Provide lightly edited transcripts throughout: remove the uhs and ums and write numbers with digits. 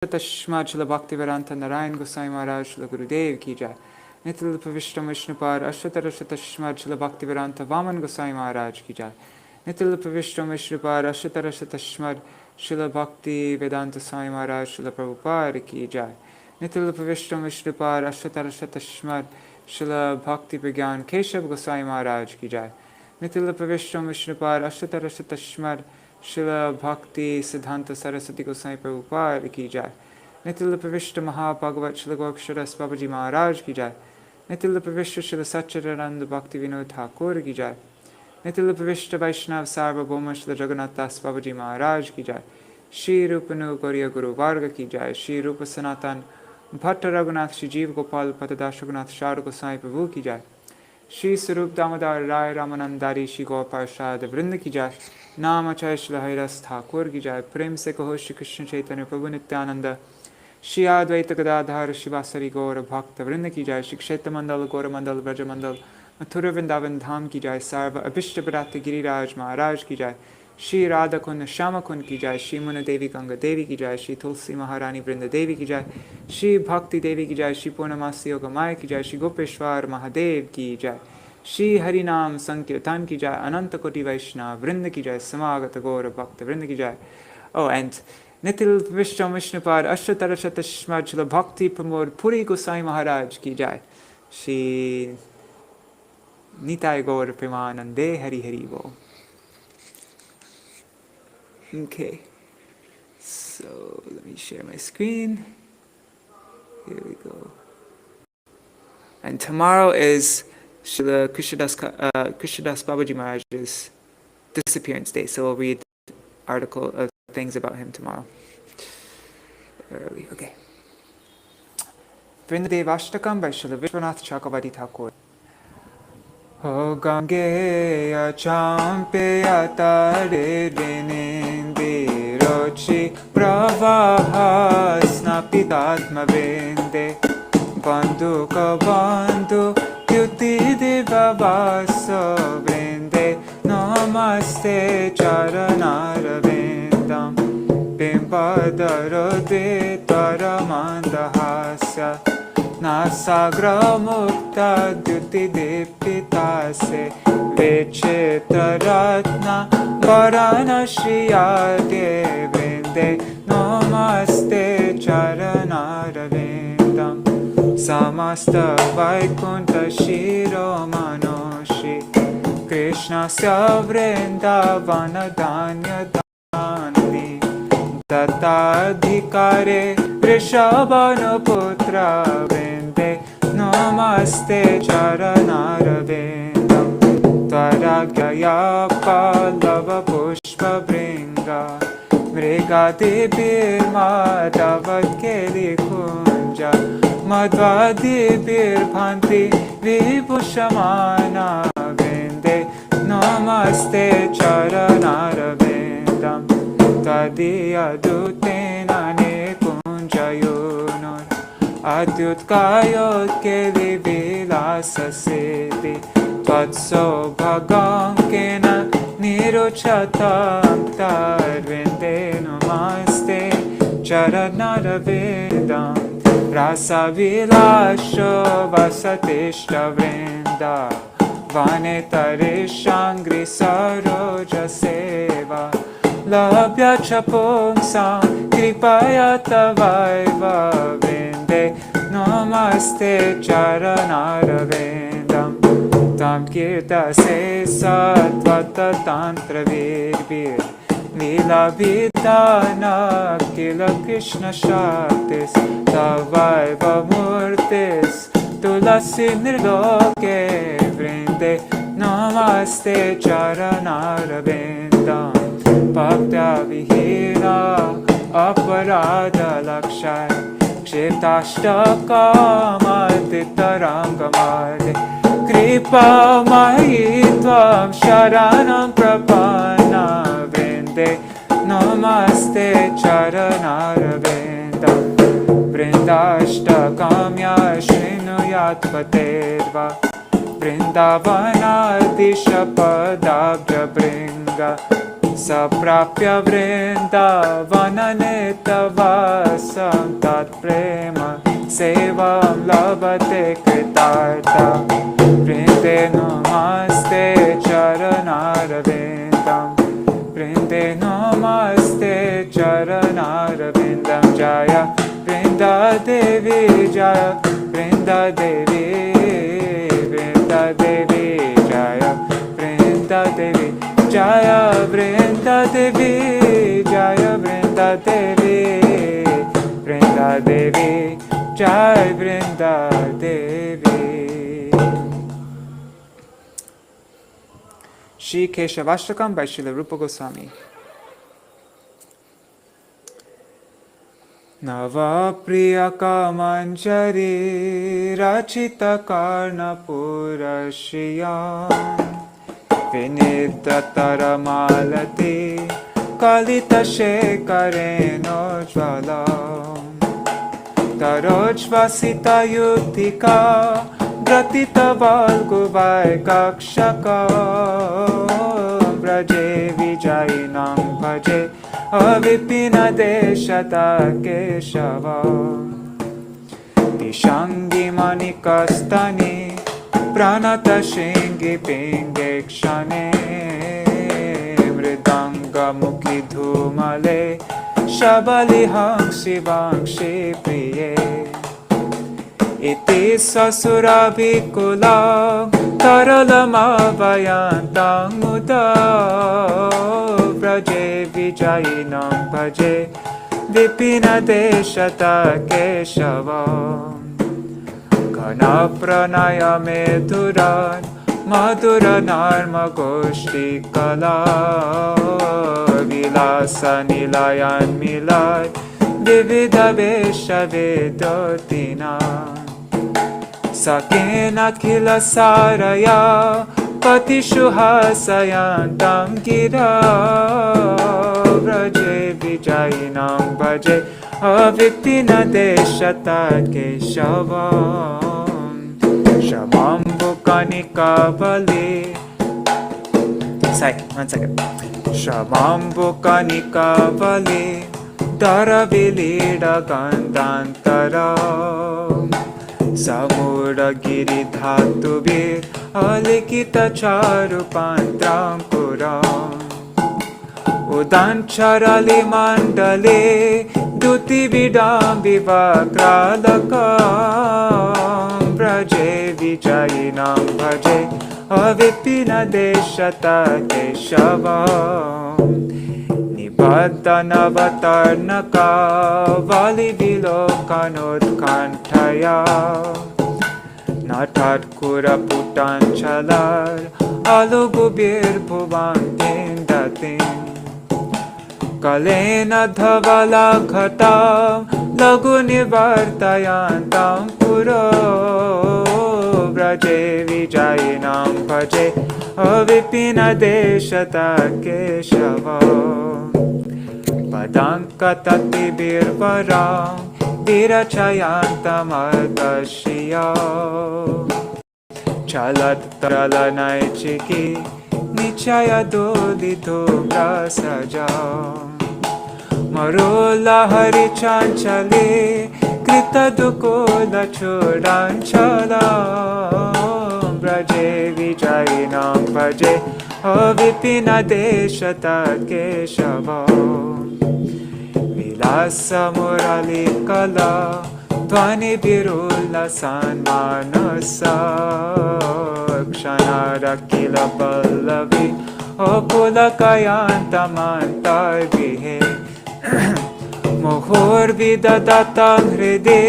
Tashma Śrīla Bhakti-vedanta Narayan Gosvāmī Mahārāja Śrīla Gurudev ki jai. Nityal Pavishtam Vishnupad Ashvatara Tashma Śrīla Bhakti-vedanta Vaman Gosvāmī Mahārāja ki jai. Nityal Pavishtam Vishnupad Ashvatara Tashma Śrīla Bhakti-vedanta Swāmī Mahārāja Śrīla Prabhupada ki jai. Nityal Pavishtam Vishnupad Ashvatara Tashma Śrīla Bhakti-vigyan Keśava-vrata Mahārāja ki jai. Nityal Pavishtam Vishnupad Ashvatara Tashma Śrīla Bhakti Siddhanta Saraswati Goswami Prabhupada ki jai. Nityal Pavishta Mahābhagavat Śrīla Gopishwaras Babaji Mahārāja ki jai. Nityal Pavishta Śrīla Satchidananda Bhakti Vinod Thakur ki jai. Nityal Pavishta Vaishnav Sarvabhauma Śrīla Jagannath Das Babaji Mahārāja ki jai. Shri Rupanu Gauriya Guru Varga ki jai. Shri Rupa Sanatan Bhatta Raghunath Shri Jeev Gopal Patadash Raghunath Shara Goswami Prabhu ki jai. Shri Sarup Damodar Rai Ramanandari Shri Gaur Parshad Vrinda ki jai. Nama Acharya Śrīla Haridas Thakur ki jai. Prem se kaho Shri Krishna Chaitanya Prabhu Nityananda Shri Advaita Gadadhar Shivasari Gaura Bhakta Vrinda ki jai. Shri Kshetra Mandal Gaura Mandal Vraja Mandal Mathura Vrindavan Dham ki jai. Sarva Abhishta Bharata Giriraj Maharaj ki jai. Shri Radha Kund Shama Kund ki jai. Shri Muna Devi Ganga Devi ki jai. Shri Tulsi Maharani Vrinda Devi ki jai. Shri Bhakti Devi ki jai. Shri Purnamasi Yoga Maya ki jai. Shri Gopeshwar Mahadev ki jai. Shri Harinam Sankirtan ki jai. Ananta Koti Vaishnava Vrinda ki jai. Samagata Gaura Bhakta Vrinda ki jai. Oh, and Nityal Vishtam Vishnupad Ashvatara Tashma Śrīla Bhakti Pramoda Puri Gosvāmī Mahārāja ki jai. Shri Nitai Gaura Premanande Hari Hari Bo. Okay, so let me share my screen. Here we go. And tomorrow is Srila Krishnadas Babaji Maharaj's disappearance day, so we'll read things about him tomorrow. Early, okay. Vrindadev Ashtakam by Srila Vishwanath Chakravarti Thakur. O Gangeya Champeya Tare Dinindi Rochi Pravaha Snapitatma Vinde Bandhu Ka Bandhu Yuti Deva Vaso Vrinde Namaste Charanara Vindam Bimbadarode Taramanda Hasya Nasagra Mukta Dyuti Dipita Se Vichitra Ratna Varana Shriyade Vrinde Namaste Charanara Vindam Samasta Vaikunta Shiro Manoshi Krishna Sya Vrindavana Dhanya Dhani Tatadhikare Vrishabhana Putra Vrinde Namaste Charanara Vindam Tvaragya Pallava Pushpa Bringa Mrigati Birma Davad Keli Kunja Madhvadi Birbhanti Vibhushamana Vinde Namaste Charanara Vindam Tadiya Dutena Nekunjayunur Adyutkayot Keli Vilasa Siddhi Tvatso Bhagankena Niruchatam Tarvinde Namaste Charanara Vindam Rasa Vilasho Vasatishta Vrinda Vanetare Shangri Saroja Seva Labhya Chapumsam Kripaya Tavaiva Vinde Namaste Charanara Vindam Tam Kirta Se Satvata Tantra Virbir Lila Vidana Kila Krishna Shaktis Tavaiva Murtis Tulasi Nirloke Vrinde Namaste Charanara Vindam Bhaktya Vihina Aparada Lakshai Kshiptashtakamadittarangamade Kripa Mahitvam Sharanam Prapanna Vrinde Namaste Charanara Vindam Vrindashtakamya Shrinuyat Paterva Vrindavana Disha Padabja Bringa saprapya vrindavananetavasam tat prema sevam labhate kritartha vrinde namaste charanarvindam vrinde namaste charanarvindam jaya vrinda devi jaya vrinda devi jaya vrinda devi jaya vrinda devi jaya vrinda devi vrinda devi jai vrinda devi. Shri Keśava-vrata by Śrīla Rupa Gosvāmī. Nava priyaka manjari rachita karna purashiyam vinidratara malati kalita shekareno jvalam tarojvasita yutika Gratita Valguvai Kakshaka Braje Vijayinam Bhaje Avipina Deshata Keśava Tishangi Manikastani Pranata Shingi Pingekshane Mridanga Mukhi Dhumale Shabaliham Shivangshi Priye Iti sasurabhikulam taralamavayantam muda Braje vijayinam bhaje vipina deshata Keśava Kana pranaya meduran madura narma goshti kala Vilasa nilayan milay vividha vesha vedotina Sakena khila saraya patishuhasayantam gira Braje vijayinam bhaje avipina deshata Keśava Shamambu kanika bali one second Shamambu kanika bali Daravilida Gandantara Samura Giri Dhatuvir Alikita Charupantram Puram Udancharali Mandale Duti Vidam Vivakralakam Braje Vijayinam Bhaje Avipina Deshata Keśava Nibaddhanavatarnaka Vali Vilokanutkanthaya Natat Kuraputanchalar Alugubir Bhuvantindatin Kalena Dhavala Ghatam Lagu Nivartayantam Puro Braje Vijayinam Bhaje Avipina Deshata Keśava Padanka Tati Birvaram Virachayantamadashiya Chalat Talanai Chiki Nichaya Dolito Brasaja Marula Hari Chanchale Krita Dukola Chodanchala Braje Vijayinam Bhaje Avipina Deshata Keśava Vilasa Murali Kala Dhvani Birula Sanmanasa Kshanara Kila Pallavi Okula Kayantamantar Vihe Mohor Vidadatam Hride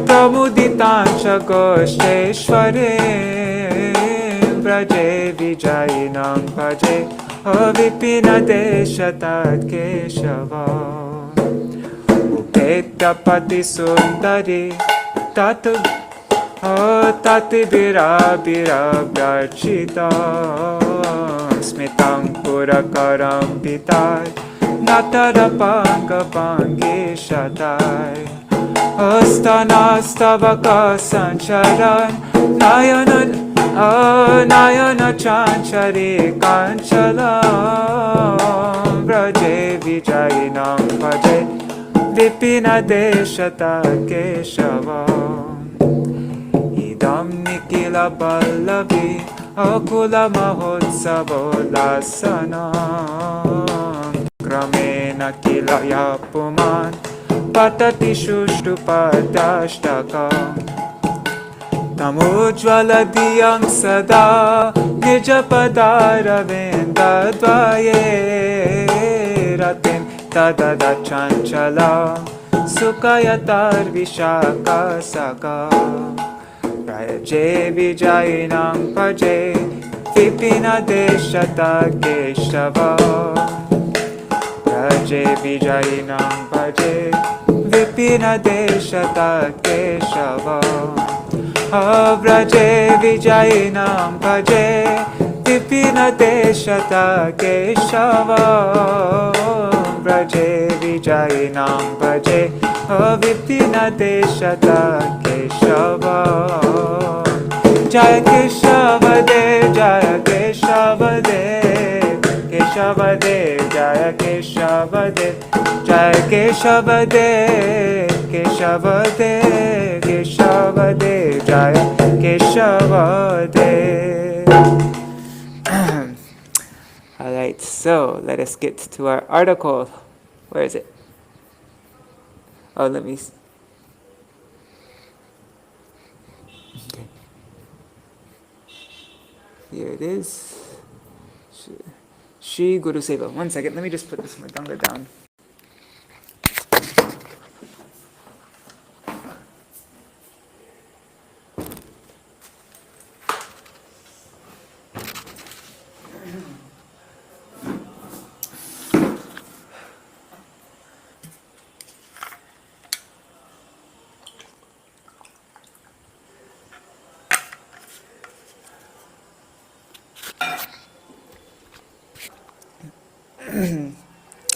Pramuditancha Goshteshware Braje Vijayinam Bhaje Avipina Deshata Keśava Upeta Pati Sundari Tatu Tati Virabhirabhyarchita Smitang Purakaram Pitai Natarapanga Pangeshatai Astanastavaka Sancharan Nayanan Nayana chanchari kanchalam Vraje vijayinam bhaje Vipina deshata Keśava Idam nikila ballavi Akula mahotsavo lasanam Kramena kilaya puman Patati shushtupadashtakam Tamujvala diyam sada Nijapadara vendadvaye Ratim tadada chanchala Sukayatar vishaka saka Raje vijayinam paje Vipina deshata Keśava Raje vijayinam paje Vipina deshata Keśava Vraje vijayinam paje Vipina deshata Keśava Vraje vijayinam paje Vipina deshata Keśava Jaya Keśava-dev, Jaya Keśava-dev, Keśava-dev, Jaya Keśava-dev, Jaya Keśava-dev, Keśava-dev, Keśava-dev, Jaya Keśava-dev. Alright, so let us get to our article. Where is it? Oh, let me... Okay. Here it is. Shri Guru-sevā. One second, let me just put this Mridanga down.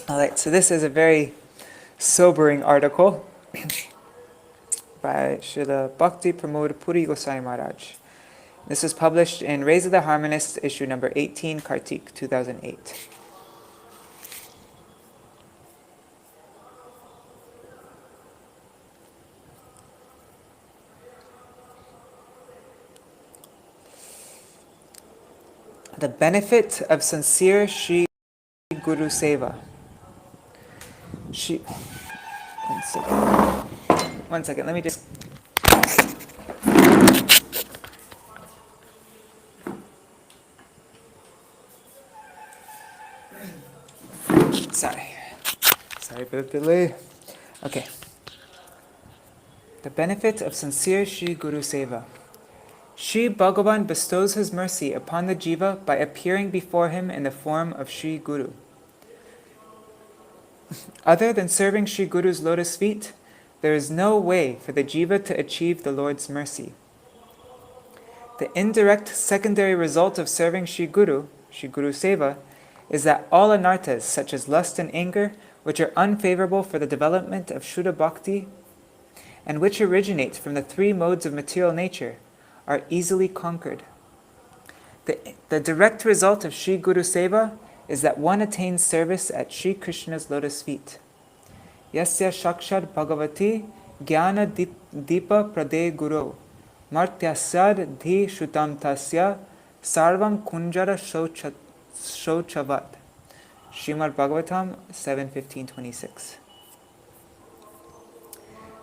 Alright, so this is a very sobering article by Śrīla Bhakti Pramoda Puri Gosvāmī Mahārāja. This was published in Rays of The Harmonist, issue number 18, Kartika, 2008. The benefit of sincere Shri Guru-sevā. One second, let me just... Sorry for the delay. Okay. The benefit of sincere Shri Guru-sevā. Shri Bhagavan bestows his mercy upon the jiva by appearing before him in the form of Shri Guru. Other than serving Shri Guru's lotus feet, there is no way for the jiva to achieve the Lord's mercy. The indirect secondary result of serving Shri Guru-sevā, is that all anarthas, such as lust and anger, which are unfavorable for the development of Shuddha Bhakti, and which originate from the three modes of material nature, are easily conquered. The direct result of Shri Guru-sevā is that one attains service at Shri Krishna's lotus feet. Yasya shakshad bhagavati jnana dipa prade guru martyasad dhi shutam tasya sarvam kunjara shochavat. Srimad Bhagavatam 7:15-26.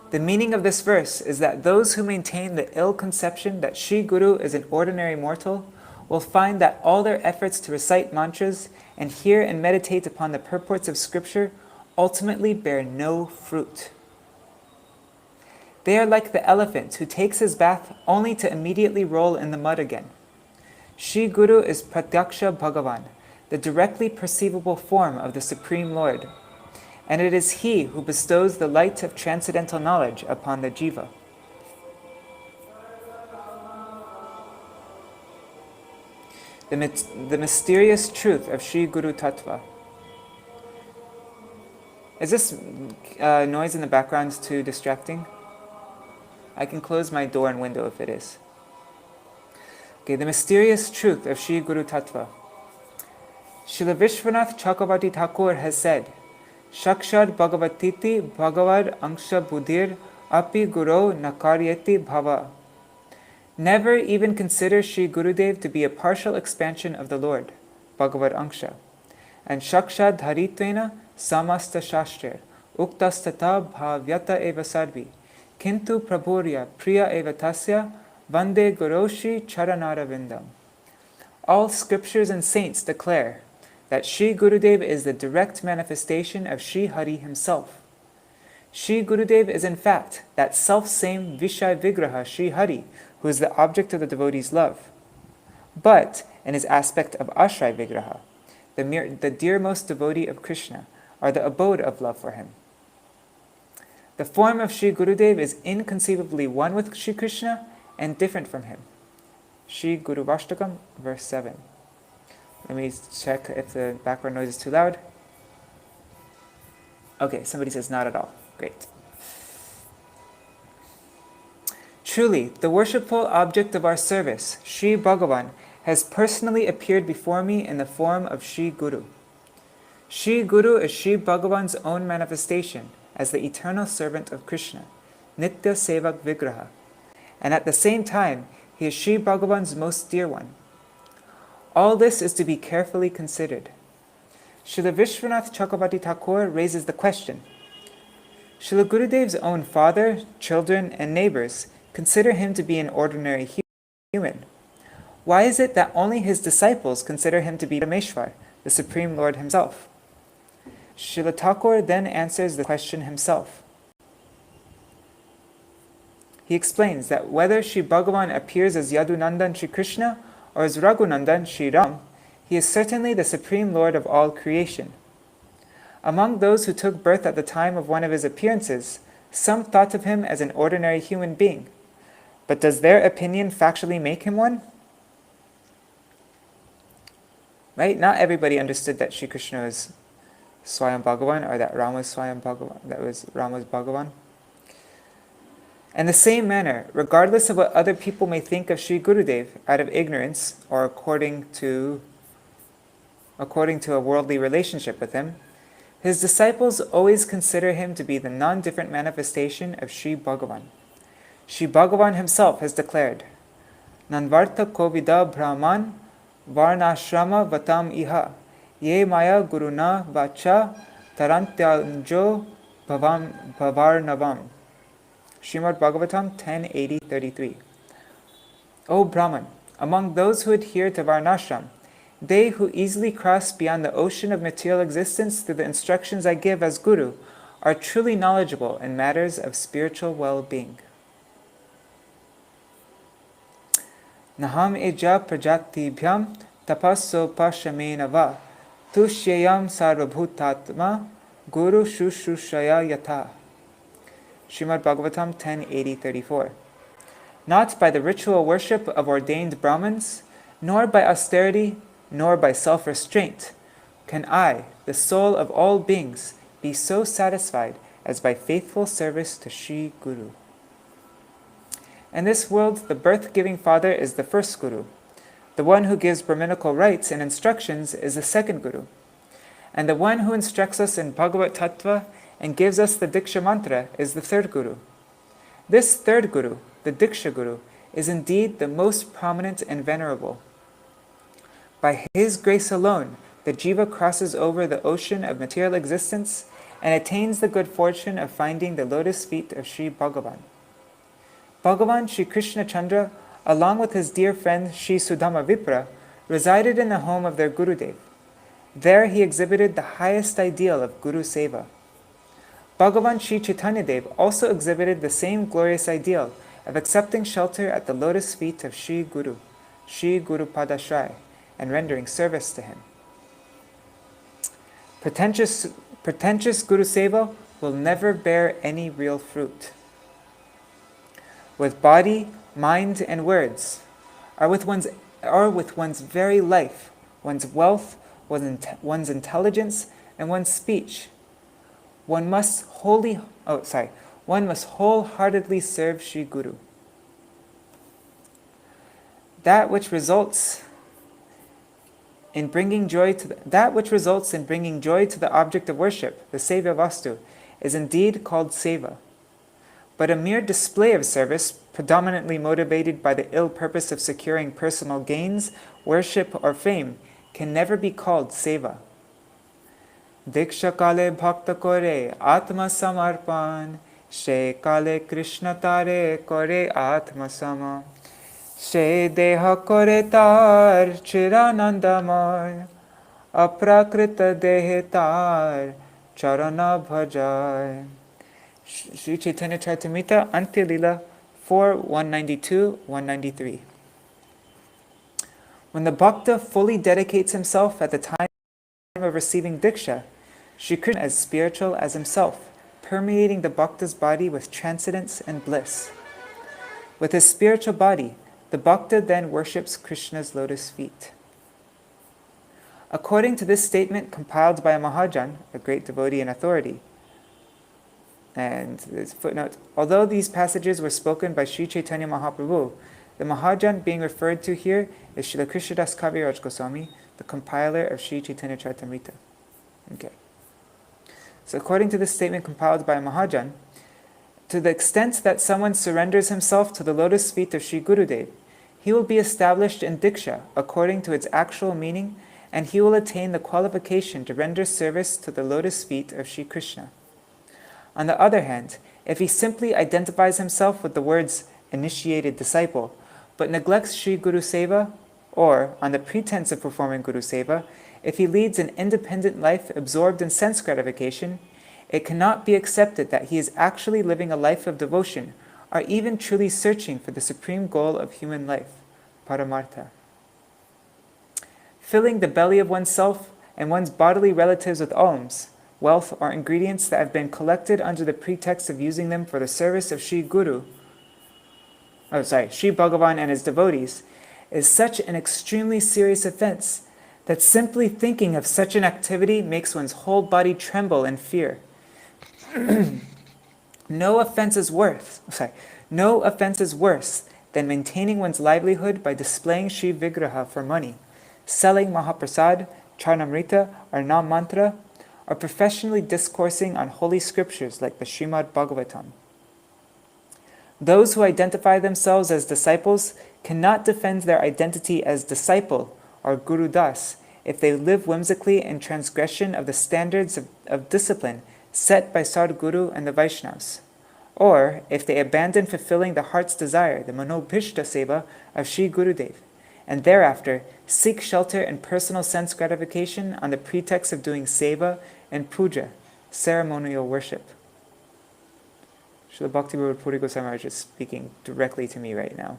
The meaning of this verse is that those who maintain the ill conception that Shri Guru is an ordinary mortal will find that all their efforts to recite mantras and hear and meditate upon the purports of scripture ultimately bear no fruit. They are like the elephant who takes his bath only to immediately roll in the mud again. Shri Guru is Pratyaksha Bhagavan, the directly perceivable form of the Supreme Lord, and it is He who bestows the light of transcendental knowledge upon the jiva. The mysterious truth of Shri Guru Tattva. Is this noise in the background too distracting? I can close my door and window if it is. Okay, the mysterious truth of Shri Guru Tattva. Srila Vishwanath Chakravarti Thakur has said, Shakshad Bhagavatiti Bhagavad Angsha Buddhir Api Guru Nakaryati Bhava. Never even consider Sri Gurudev to be a partial expansion of the Lord, Bhagavad Angsha. And Shakshad Dharitvena Samasta Shastrir Uktastata Bhavyata Eva Sarvi Kintu Prabhurya Priya Eva Tasya Vande Guroshi Charanara Vindam. All scriptures and saints declare that Sri Gurudev is the direct manifestation of Sri Hari himself. Sri Gurudev is in fact that self-same Vishay Vigraha Sri Hari who is the object of the devotee's love, but in his aspect of Ashray Vigraha, the dearmost devotee of Krishna, or the abode of love for him. The form of Sri Gurudev is inconceivably one with Sri Krishna and different from him. Sri Guru Vashtakam, verse 7. Let me check if the background noise is too loud. Okay, somebody says not at all. Great. Truly, the worshipful object of our service, Sri Bhagavan, has personally appeared before me in the form of Sri Guru. Sri Guru is Sri Bhagavan's own manifestation as the eternal servant of Krishna, Nitya Sevak Vigraha, and at the same time, he is Sri Bhagavan's most dear one. All this is to be carefully considered. Srila Vishwanath Chakravarti Thakur raises the question, Srila Gurudev's own father, children, and neighbors consider him to be an ordinary human. Why is it that only his disciples consider him to be Parameshwar, the Supreme Lord himself? Srila Thakur then answers the question himself. He explains that whether Sri Bhagavan appears as Yadunandan Sri Krishna or as Raghunandan Sri Ram, he is certainly the Supreme Lord of all creation. Among those who took birth at the time of one of his appearances, some thought of him as an ordinary human being. But does their opinion factually make him one? Right? Not everybody understood that Sri Krishna was Swayam Bhagavan, or that Ram was Swayam Bhagavan, that was Ram was Bhagavan. In the same manner, regardless of what other people may think of Sri Gurudev out of ignorance or according to a worldly relationship with him, his disciples always consider him to be the non-different manifestation of Sri Bhagavan. Sri Bhagavan himself has declared, Nanvarta Kovida Brahman Varnashrama Vatam Iha Ye Maya Guruna Vacha Tarantyanjo Bhavarnavam. Srimad Bhagavatam 10.80.33. O Brahman, among those who adhere to Varnashram, they who easily cross beyond the ocean of material existence through the instructions I give as Guru are truly knowledgeable in matters of spiritual well-being. Naham eja prajatibhyam tapasso pashamena va tushyayam sarvabhutatma guru shushushaya yatha. Srimad Bhagavatam 10.80.34. Not by the ritual worship of ordained Brahmins, nor by austerity, nor by self-restraint, can I, the soul of all beings, be so satisfied as by faithful service to Sri Guru. In this world, the birth-giving father is the first Guru. The one who gives Brahminical rites and instructions is the second Guru. And the one who instructs us in Bhagavat Tattva and gives us the Diksha Mantra is the third Guru. This third Guru, the Diksha Guru, is indeed the most prominent and venerable. By his grace alone, the jiva crosses over the ocean of material existence and attains the good fortune of finding the lotus feet of Sri Bhagavan. Bhagavan Sri Krishna Chandra, along with his dear friend Sri Sudama Vipra, resided in the home of their Gurudev. There he exhibited the highest ideal of Guru-sevā. Bhagavan Sri Chaitanya Dev also exhibited the same glorious ideal of accepting shelter at the lotus feet of Sri Guru, Sri Guru Padashray, and rendering service to him. Pretentious Guru-sevā will never bear any real fruit. With body, mind, and words, or with one's very life, one's wealth, one's intelligence, and one's speech, one must wholeheartedly serve Sri Guru. that which results in bringing joy to the object of worship, the sevya vastu, is indeed called seva. But a mere display of service, predominantly motivated by the ill purpose of securing personal gains, worship, or fame, can never be called seva. Diksha kale bhakta kore atma samarpan, she kale krishna tare kore atma sama, she deha kore tar chiranandamay, aprakrita dehe tar charana bhajay. Sri Chaitanya Charitamrita, Antya Lila 4, 192-193. When the bhakta fully dedicates himself at the time of receiving diksha, Shri Krishna is spiritual as himself, permeating the bhakta's body with transcendence and bliss. With his spiritual body, the bhakta then worships Krishna's lotus feet. According to this statement compiled by a Mahāraja, a great devotee and authority, and this footnote, although these passages were spoken by Sri Chaitanya Mahaprabhu, the Mahāraja being referred to here is Śrīla Krishnadas Kaviraj Gosvāmī, the compiler of Sri Chaitanya Charitamrita. Okay. So according to this statement compiled by a Mahāraja, to the extent that someone surrenders himself to the lotus feet of Sri Gurudev, he will be established in Diksha according to its actual meaning, and he will attain the qualification to render service to the lotus feet of Sri Krishna. On the other hand, if he simply identifies himself with the words initiated disciple, but neglects Sri Guru-sevā, or, on the pretense of performing Guru-sevā, if he leads an independent life absorbed in sense gratification, it cannot be accepted that he is actually living a life of devotion, or even truly searching for the supreme goal of human life, Paramartha. Filling the belly of oneself and one's bodily relatives with alms, wealth, or ingredients that have been collected under the pretext of using them for the service of Sri Bhagavan and his devotees, is such an extremely serious offense that simply thinking of such an activity makes one's whole body tremble in fear. No offense is worse than maintaining one's livelihood by displaying Sri Vigraha for money, selling Mahaprasad, Charnamrita, or Nam Mantra, or professionally discoursing on holy scriptures like the Srimad Bhagavatam. Those who identify themselves as disciples cannot defend their identity as disciple or Guru Das if they live whimsically in transgression of the standards of discipline set by Sadguru and the Vaishnavas, or if they abandon fulfilling the heart's desire, the Manobhishta Seva of Sri Gurudev, and thereafter seek shelter in personal sense gratification on the pretext of doing seva and puja, ceremonial worship. Srila Bhakti Puri Gosvāmī is speaking directly to me right now.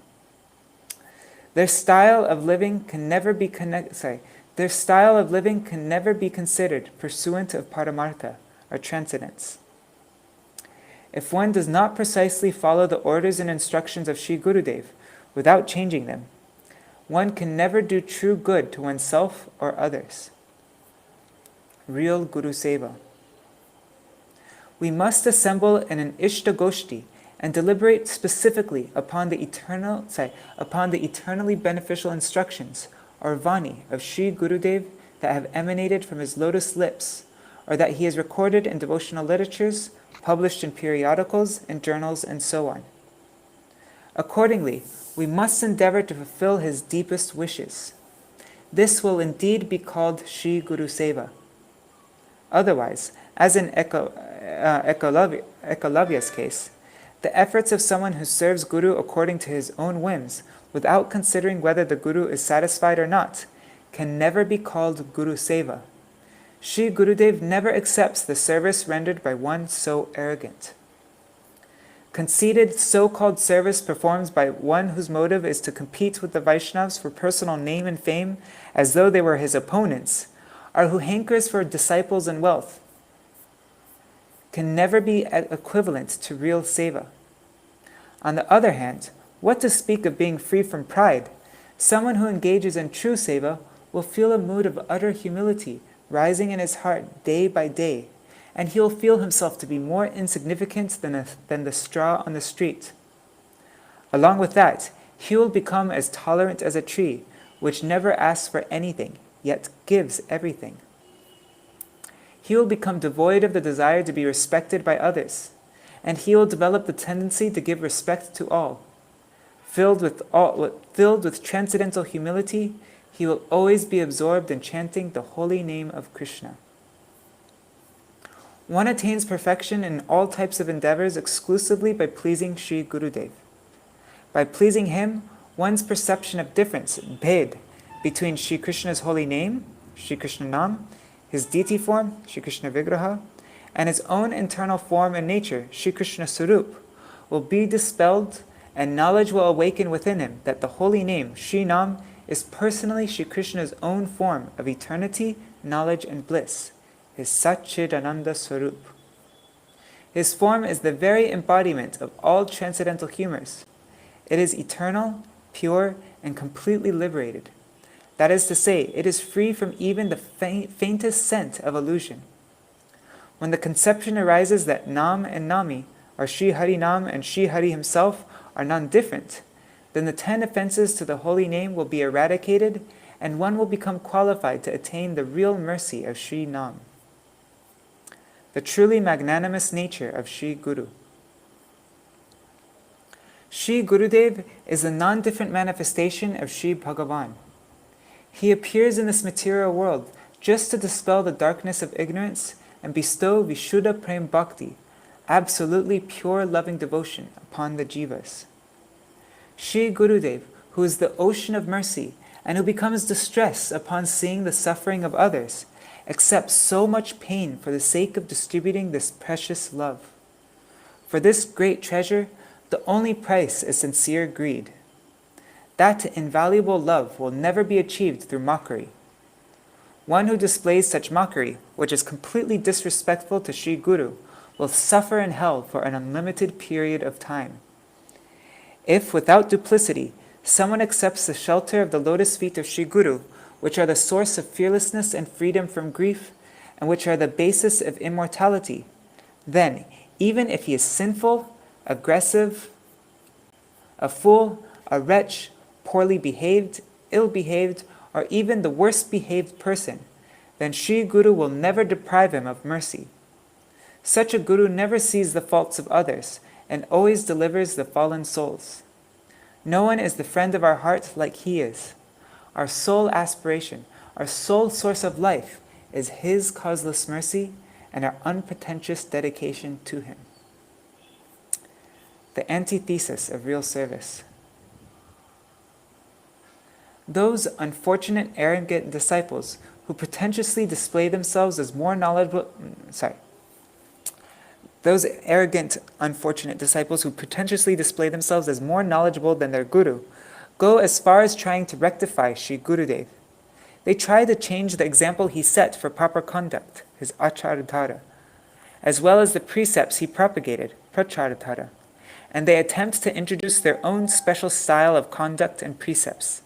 Their style of living can never be considered pursuant of Paramartha, or transcendence. If one does not precisely follow the orders and instructions of Sri Gurudev without changing them, one can never do true good to oneself or others. Real Guru-sevā. We must assemble in an Ishtagoshti and deliberate specifically upon the eternally beneficial instructions, or Vani, of Sri Gurudev that have emanated from his lotus lips, or that he has recorded in devotional literatures, published in periodicals and journals, and so on. Accordingly, we must endeavor to fulfill his deepest wishes. This will indeed be called Sri Guru-sevā. Otherwise, as in Ekalavya's case, the efforts of someone who serves Guru according to his own whims, without considering whether the Guru is satisfied or not, can never be called Guru-sevā. Sri Gurudev never accepts the service rendered by one so arrogant. Conceited so-called service performed by one whose motive is to compete with the Vaishnavas for personal name and fame as though they were his opponents, or who hankers for disciples and wealth, can never be equivalent to real seva. On the other hand, what to speak of being free from pride? Someone who engages in true seva will feel a mood of utter humility rising in his heart day by day, and he will feel himself to be more insignificant than the straw on the street. Along with that, he will become as tolerant as a tree, which never asks for anything, yet gives everything. He will become devoid of the desire to be respected by others, and he will develop the tendency to give respect to all. Filled with transcendental humility, he will always be absorbed in chanting the holy name of Krishna. One attains perfection in all types of endeavors exclusively by pleasing Sri Gurudev. By pleasing him, one's perception of difference, bhed, between Sri Krishna's holy name, Sri Krishna Nam, his deity form, Sri Krishna Vigraha, and his own internal form and nature, Sri Krishna Sarup, will be dispelled, and knowledge will awaken within him that the holy name, Sri Nam, is personally Sri Krishna's own form of eternity, knowledge, and bliss, his Satchidananda Swarup. His form is the very embodiment of all transcendental humors. It is eternal, pure, and completely liberated. That is to say, it is free from even the faintest scent of illusion. When the conception arises that Nam and Nami, or Sri Hari Nam and Sri Hari himself, are non-different, then the 10 offenses to the holy name will be eradicated, and one will become qualified to attain the real mercy of Sri Nam, the truly magnanimous nature of Sri Guru. Sri Gurudev is a non-different manifestation of Sri Bhagavan. He appears in this material world just to dispel the darkness of ignorance and bestow Vishuddha Prem Bhakti, absolutely pure loving devotion, upon the jivas. Sri Gurudev, who is the ocean of mercy and who becomes distressed upon seeing the suffering of others, accepts so much pain for the sake of distributing this precious love. For this great treasure, the only price is sincere greed. That invaluable love will never be achieved through mockery. One who displays such mockery, which is completely disrespectful to Sri Guru, will suffer in hell for an unlimited period of time. If, without duplicity, someone accepts the shelter of the lotus feet of Sri Guru, which are the source of fearlessness and freedom from grief, and which are the basis of immortality, then, even if he is sinful, aggressive, a fool, a wretch, poorly behaved, ill-behaved, or even the worst behaved person, then Sri Guru will never deprive him of mercy. Such a Guru never sees the faults of others, and always delivers the fallen souls. No one is the friend of our heart like he is. Our sole aspiration, our sole source of life, is his causeless mercy and our unpretentious dedication to him. The antithesis of real service. Those unfortunate, arrogant disciples who pretentiously display themselves as more knowledgeable, those arrogant, unfortunate disciples who pretentiously display themselves as more knowledgeable than their Guru, go as far as trying to rectify Sri Gurudev. They try to change the example he set for proper conduct, his acharatara, as well as the precepts he propagated, pracharatara, and they attempt to introduce their own special style of conduct and precepts.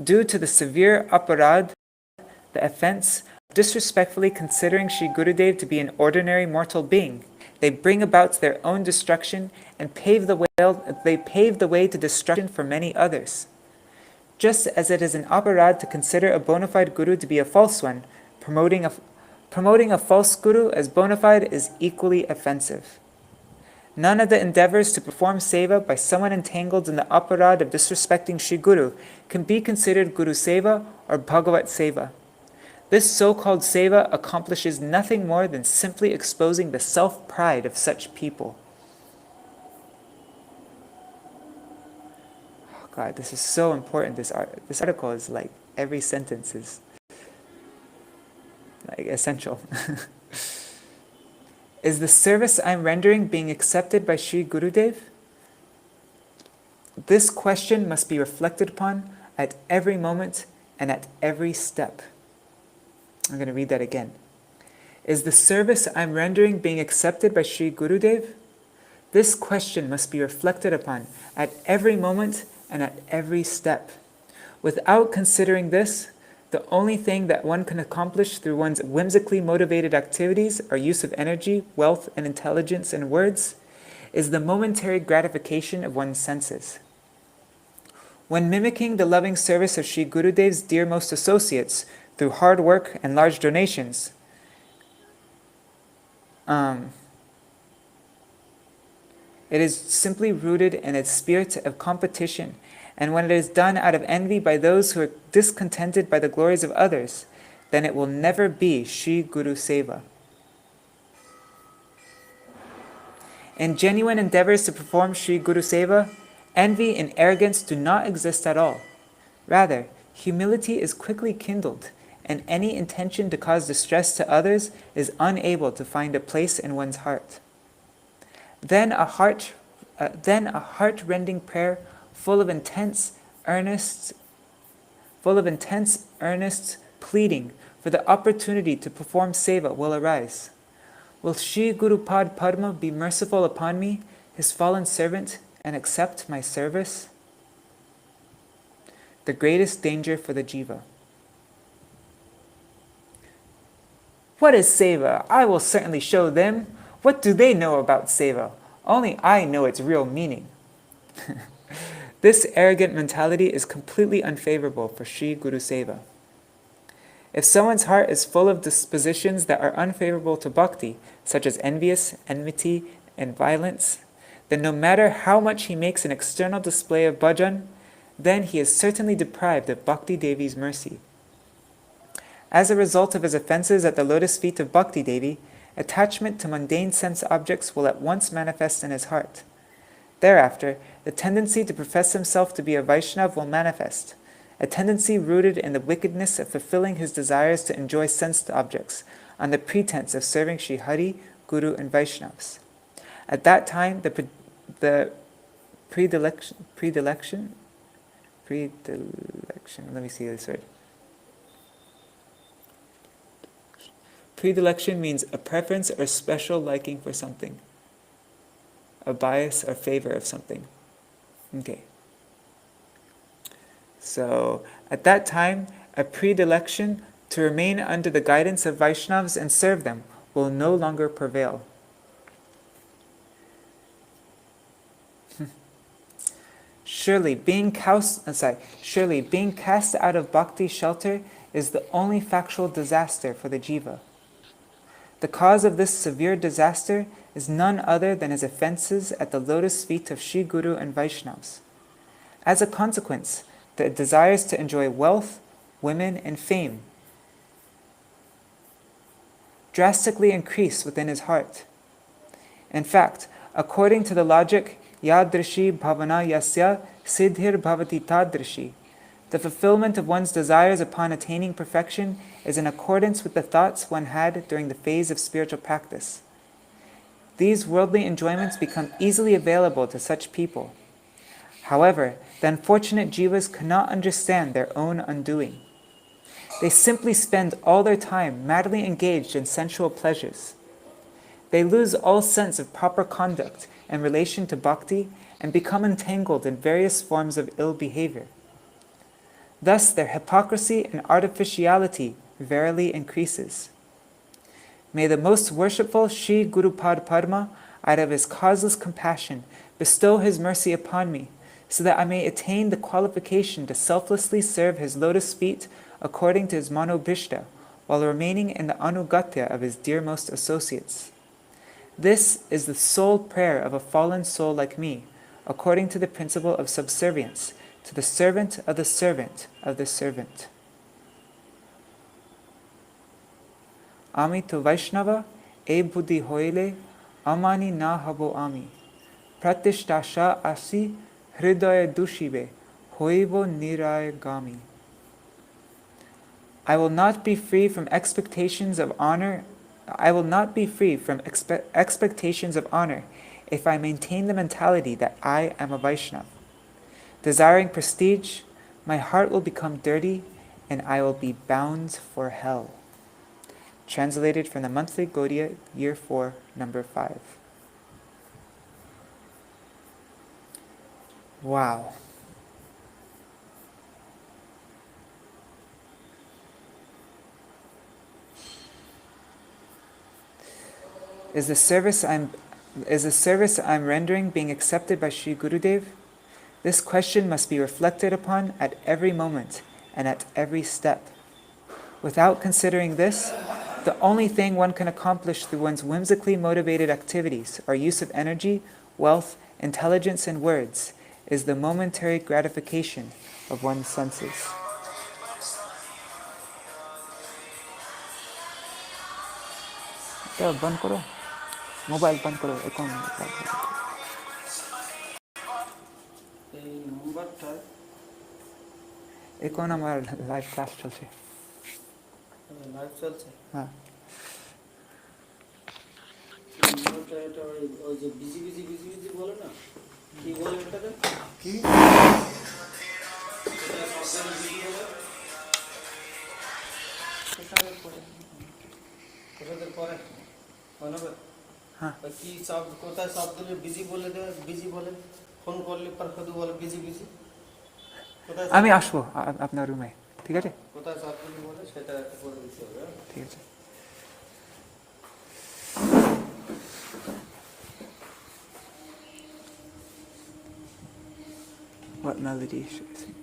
Due to the severe aparad, the offense of disrespectfully considering Sri Gurudev to be an ordinary mortal being, they bring about their own destruction and pave the way to destruction for many others. Just as it is an aparad to consider a bona fide guru to be a false one, promoting a false guru as bona fide is equally offensive. None of the endeavors to perform seva by someone entangled in the aparad of disrespecting Sri Guru can be considered Guru-sevā or Bhagavat-sevā. This so-called seva accomplishes nothing more than simply exposing the self-pride of such people. Oh God, this is so important. This article is like, every sentence is like essential. Is the service I'm rendering being accepted by Sri Gurudev? This question must be reflected upon at every moment and at every step. I'm going to read that again. Is the service I'm rendering being accepted by Sri Gurudev? This question must be reflected upon at every moment and at every step. Without considering this, the only thing that one can accomplish through one's whimsically motivated activities or use of energy, wealth, and intelligence and words is the momentary gratification of one's senses. When mimicking the loving service of Sri Gurudev's dearmost associates through hard work and large donations, it is simply rooted in a spirit of competition, and when it is done out of envy by those who are discontented by the glories of others, then it will never be Sri Guru-sevā. In genuine endeavors to perform Sri Guru-sevā, envy and arrogance do not exist at all. Rather, humility is quickly kindled, and any intention to cause distress to others is unable to find a place in one's heart. Then a heart-rending prayer full of intense, earnest pleading for the opportunity to perform seva will arise. Will Sri Guru Pad Padma be merciful upon me, his fallen servant, and accept my service? The greatest danger for the jiva. What is seva? I will certainly show them. What do they know about seva? Only I know its real meaning. This arrogant mentality is completely unfavorable for Sri Guru-sevā. If someone's heart is full of dispositions that are unfavorable to bhakti, such as enmity, and violence, then no matter how much he makes an external display of bhajan, then he is certainly deprived of Bhakti Devi's mercy. As a result of his offenses at the lotus feet of Bhakti Devi, attachment to mundane sense objects will at once manifest in his heart. Thereafter, the tendency to profess himself to be a Vaishnava will manifest, a tendency rooted in the wickedness of fulfilling his desires to enjoy sensed objects, on the pretense of serving Sri Hari, Guru, and Vaishnavas. At that time, the predilection, let me see this word. Predilection means a preference or special liking for something, a bias or favor of something. Okay. So, at that time, a predilection to remain under the guidance of Vaishnavas and serve them will no longer prevail. Surely being cast out of bhakti shelter is the only factual disaster for the jiva. The cause of this severe disaster is none other than his offenses at the lotus feet of Sri Guru and Vaishnavas. As a consequence, the desires to enjoy wealth, women, and fame drastically increase within his heart. In fact, according to the logic yadrishi bhavana yasya siddhir bhavati tadrishi, the fulfillment of one's desires upon attaining perfection is in accordance with the thoughts one had during the phase of spiritual practice. These worldly enjoyments become easily available to such people. However, the unfortunate jivas cannot understand their own undoing. They simply spend all their time madly engaged in sensual pleasures. They lose all sense of proper conduct in relation to bhakti and become entangled in various forms of ill behavior. Thus, their hypocrisy and artificiality verily increases. May the most worshipful Sri Guru Pad Padma, out of his causeless compassion, bestow his mercy upon me, so that I may attain the qualification to selflessly serve his lotus feet according to his manobhishta, while remaining in the anugatya of his dearmost associates. This is the sole prayer of a fallen soul like me, according to the principle of subservience, to the servant of the servant of the servant. Ami to Vaishnava, e buddhi hoile, amani na habo ami. Pratishtasha asi, hridaya dushibe, hoivo niraya gami. I will not be free from expectations of honor. Expectations of honor if I maintain the mentality that I am a Vaishnava. Desiring prestige, my heart will become dirty and I will be bound for hell. Translated from the monthly Gaudiya, Year 4, Number 5. Wow. Is the service I'm rendering being accepted by Sri Gurudev? This question must be reflected upon at every moment and at every step. Without considering this, the only thing one can accomplish through one's whimsically motivated activities or use of energy, wealth, intelligence, and words is the momentary gratification of one's senses. बंद करो mobile बंद करो এখন আমার live class চলছে হ্যাঁ ওই যে বিজি বিজি বিজি বিজি বলে না কি বলে ওটাকে কি কোথায় পরে অনুভব হ্যাঁ কি সব কোথায় শব্দে বিজি বলে দেয় বিজি বলে ফোন করলে পর শুধু বলে বিজি বিজি আমি আসবো আপনার রুমে ঠিক আছে কোথায় শব্দ বলে সেটা একটা বলে দিতে হবে ঠিক আছে What melody should I sing?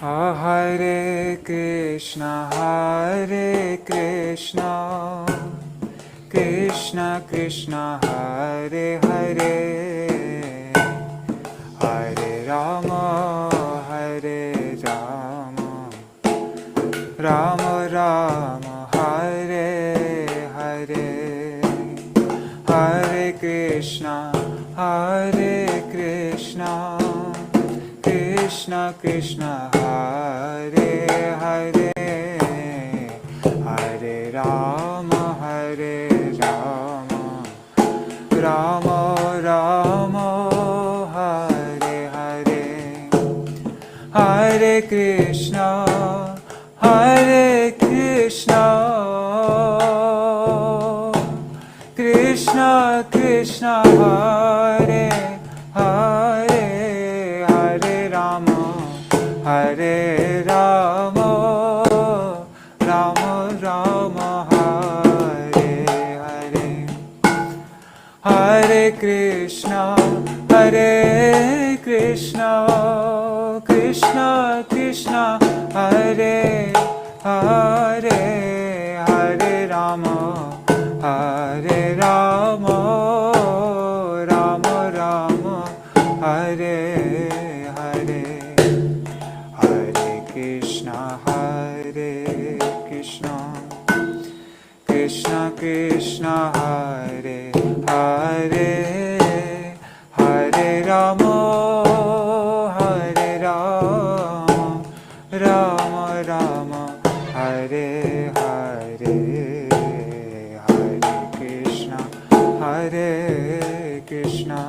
Hare Krishna, Krishna Krishna, Hare Hare, Hare Rama, Hare Rama, Rama Rama, Hare Hare, Hare Krishna, Krishna Krishna, Hare Hare, Hare Rama, Rama Rama, Hare Hare, Hare Krishna, Krishna Krishna, Hare Hare, Hare Rama, Rama Rama, Hare Hare, Hare Krishna, Krishna Krishna, Hare Hare, Hare Rama, Rama Rama, Hare Hare, Hare Krishna, Krishna Krishna, Hare Hare, Hare Rama, Rama Rama, Hare Hare, Hare Krishna,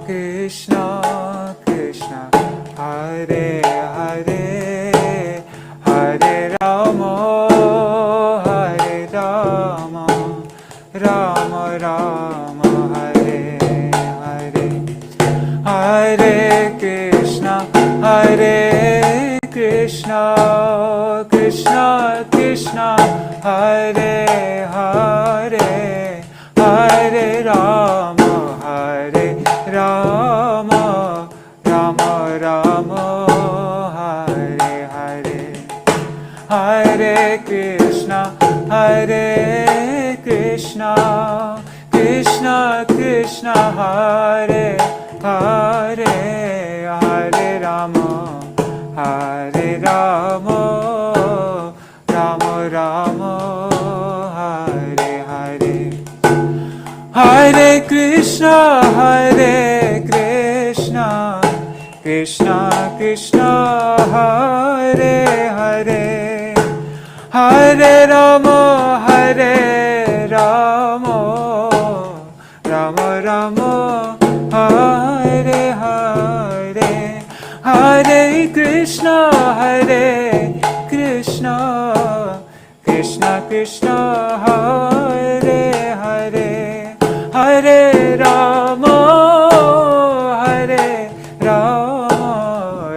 Krishna Krishna, Hare Hare, Hare Rama, Rama Rama, Hare Hare, Hare Krishna, Krishna Krishna, Hare Hare, Hare Rama, Rama Rama, Hare Hare, Hare Krishna, Krishna Krishna, Hare Hare, Hare Rama, Rama Rama, Hare Hare, Hare Krishna, Krishna Hare Hare, Hare Rama, Rama Rama, Hare Hare, Hare Krishna, Krishna Krishna, Hare Hare, Hare Rama,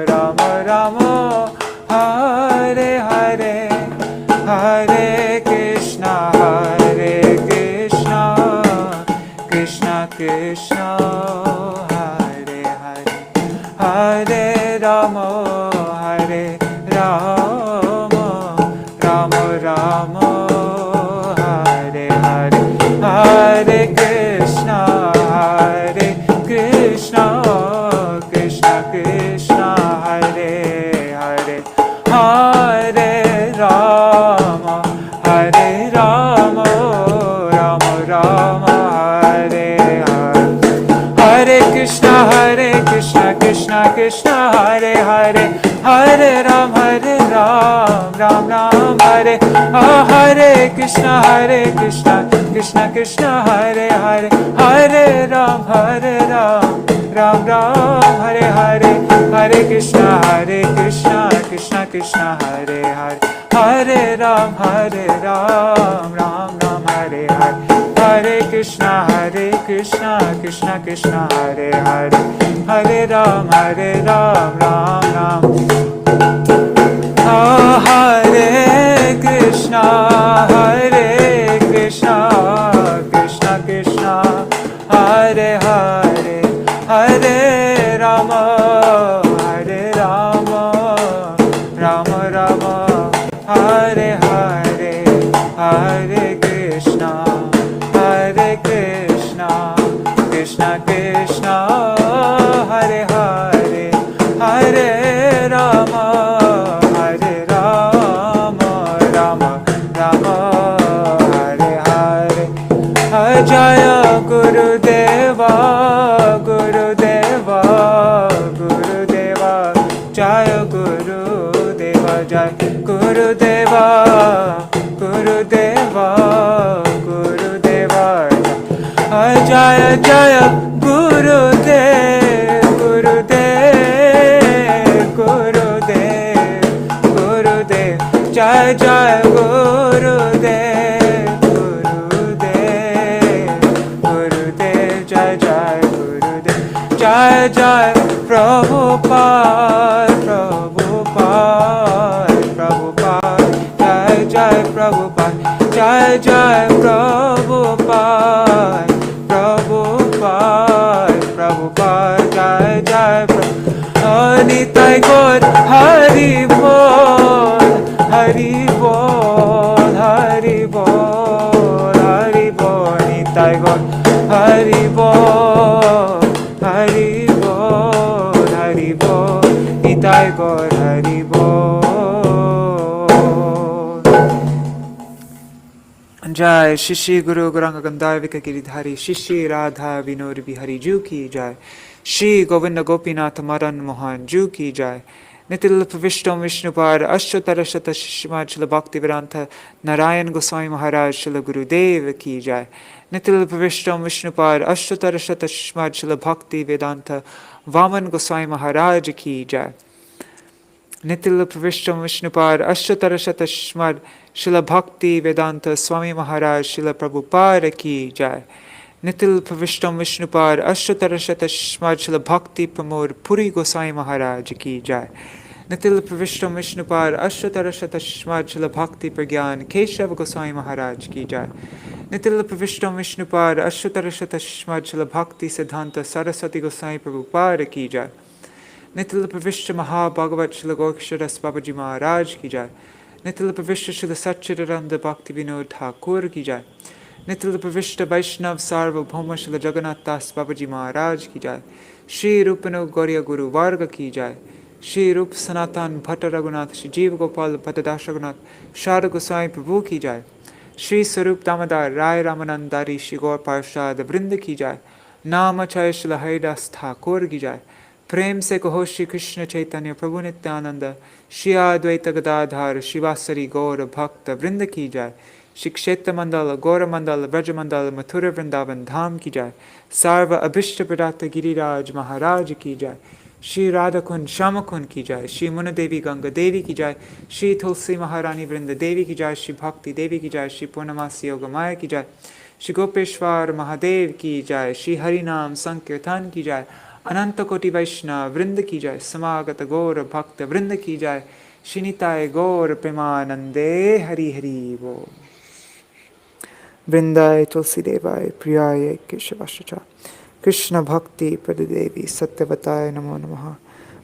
Rama Rama, Hare Hare, Hare Rama, Rama Rama, Hare Hare, Hare Krishna, Krishna Krishna, Hare Hare, Hare Rama, Rama Rama, Hare Hare, Hare Krishna, Krishna Krishna, Hare Hare, Hare Ram, Ram Ram, Hare Hare Krishna, Krishna Krishna, Hare Hare, Hare Ram, Ram Ram, Hare Hare, Hare Krishna, Krishna Krishna, Hare Hare, Hare Ram, Ram Ram, Hare Hare, Hare Krishna, Krishna Krishna, Hare Hare, Hare Ram, Ram Ram. Hare Krishna, Krishna Krishna, Hare Hare, Hare Rama, Rama Rama, Hare Hare, Hare Krishna, Krishna Krishna, Hare Hare, Hare Rama, Rama Rama, Hare Hare. Jaya Gurudeva, Gurudeva, Gurudeva, Jaya Gurudeva, Jaya Gurudeva, Gurudeva, Gurudeva, Jaya Jaya Gurudev, Gurudev, Gurudev, Gurudev, Jaya Jaya Gurudev, Gurudev, Gurudev, Jaya Jaya Gurudev, Jaya Jaya Prabhupada, Prabhupada, Prabhupada, Jaya Jaya Prabhupada, Jaya Jaya Prabhupada, Prabhupada, Prabhupada, Jaya Jaya Prabhupada, Nitai Gaur, Hari Bol, Hari Bol, Hari Bol, Hari Bol, Nitai Gaur, Hari Bol, Hari Bol, Hari Bol, Nitai Gaur, Hari Bol. Jai Shishi Guru Gauranga Gandharvika Giridhari, Shishi Radha Vinod Bihari Ju ki Jai, Shri Govinda Gopinath Madan Mohan Ju ki Jai, Nitil Pravishtam Vishnupad Ashtatarashata Shishmad Shila Bhakti Vedanta Narayan Gosvāmī Mahārāja Shila Gurudeva ki Jai, Nitil Pravishtam Vishnupad Ashtatarashata Shishmad Shila Bhakti Vedanta Vaman Gosvāmī Mahārāja ki Jai, Nitil Pravishtam Vishnupad Ashtatarashata Shishmad Shila Bhakti Vedanta Swami Mahārāja Shila Prabhupada ki Jai, Nitil Pravishtam Vishnupad Ashtatarashata Shishmad Shila Bhakti Pramoda Puri Gosvāmī Mahārāja ki Jai, Nitil Pravishtam Vishnupad Ashtatarashata Shishmad Shila Bhakti Pragyan Keśava-vrata Mahārāja ki Jai, Nitil Pravishtam Vishnupad Ashtatarashata Shishmad Shila Bhakti Siddhanta Saraswati Gosvāmī Prabhupada ki Jai, Nitil Pravishta Mahābhagavat Shila Gorksharas Babaji Mahārāja ki Jai, Nitil Pravishta Shila Satchidananda Bhakti Vinod Thakur ki Jai, Nitil Pravishta Vaishnav Sarva Bhoma Shila Jagannath Das Babaji Mahārāja ki Jai, Shri Rupanu Gauriya Guru Varga ki Jai, Shri Rup Sanatan Bhatta Raghunath, Shri Jeev Gopal Bhatta Das Raghunath, Sharda Goswami Prabhu ki Jai, Shri Sarup Damodar Rai Ramanandari Shri Gaur Parshad Vrinda ki Jai, Namachay Shila Haridas Thakur ki Jai, Prem se kaho Shri Krishna Chaitanya Prabhu Nityananda, Shri Advaita Gadadhar Shivasari Gaura Bhakta Vrinda ki Jai, Shri Kshetra Mandala, Gaura Mandala, Vraja Mandala, Mathura Vrindavan Dham ki Jai, Sarva Abhishta Pradata Giriraj Mahārāja ki Jai, Shri Radhakund Shamakund ki Jai, Shri Munadevi Ganga Devi ki Jai, Shri Tulsi Maharani Vrinda Devi ki Jai, Shri Bhakti Devi ki Jai, Shri Purnamasi Yogamaya ki Jai, Shri Gopeshwar Mahadev ki Jai, Shri Harinam Sankirtan ki Jai, Ananta Koti Vaishnav Vrinda ki Jai, Samagata Gaura Bhakta Vrinda ki Jai, Shri Nitai Gaura Premanande Hari Hari Bo. Vrindai Tulsi Devai Priyaye Keśava-vrata Krishna Bhakti Pradadevi Satyavataya Namo Namaha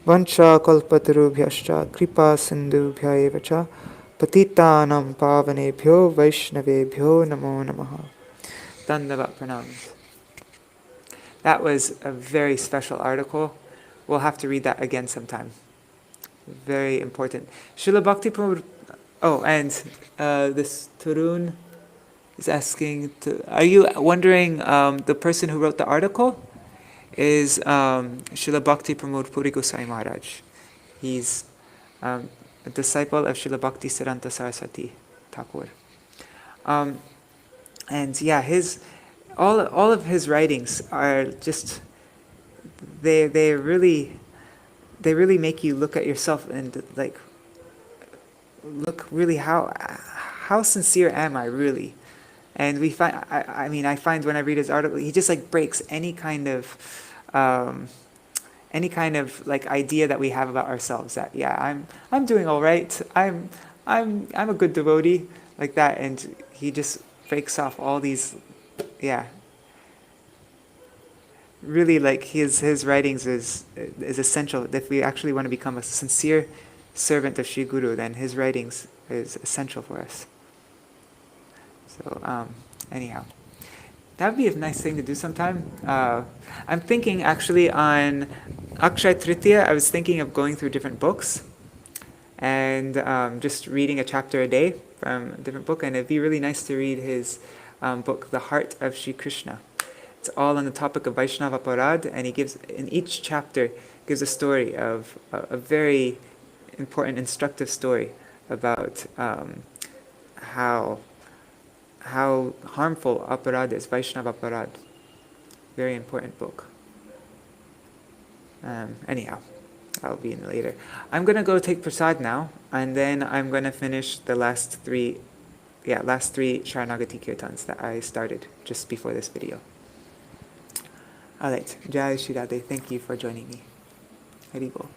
vancha kalpatarubhyascha kripa sindhubhya eva cha patitanam pavanebhyo vaishnavebhyo namo namaha. Dandavat pranams. That was a very special article. We'll have to read that again sometime. Very important. Srila Bhakti Pramoda. Oh, and this Tarun is asking, are you wondering, the person who wrote the article is Srila Bhakti Pramoda Puri Gosvāmī Mahārāja. He's a disciple of Srila Bhakti Siddhanta Saraswati Thakur. And yeah, all of his writings are just, they really make you look at yourself and like look really how sincere am I really? And we find, I find when I read his article, he just like breaks any kind of like idea that we have about ourselves. That yeah, I'm doing all right. I'm a good devotee, like that, and he just breaks off all these, yeah. Really, like his writings is essential. If we actually want to become a sincere servant of Sri Guru, then his writings is essential for us. So anyhow, that would be a nice thing to do sometime. I'm thinking actually on Akshaya Tritiya, I was thinking of going through different books and just reading a chapter a day from a different book, and it'd be really nice to read his book, The Heart of Sri Krishna. It's all on the topic of Vaishnava Parad, and he gives, in each chapter, gives a story of a very important, instructive story about how harmful aparad is, Vaishnava Parad. Very important book. Anyhow, I'll be in later. I'm going to go take prasad now, and then I'm going to finish the last three Sharanagati kirtans that I started just before this video. Alright, Jai Shri Radhe, thank you for joining me. Hari Bol.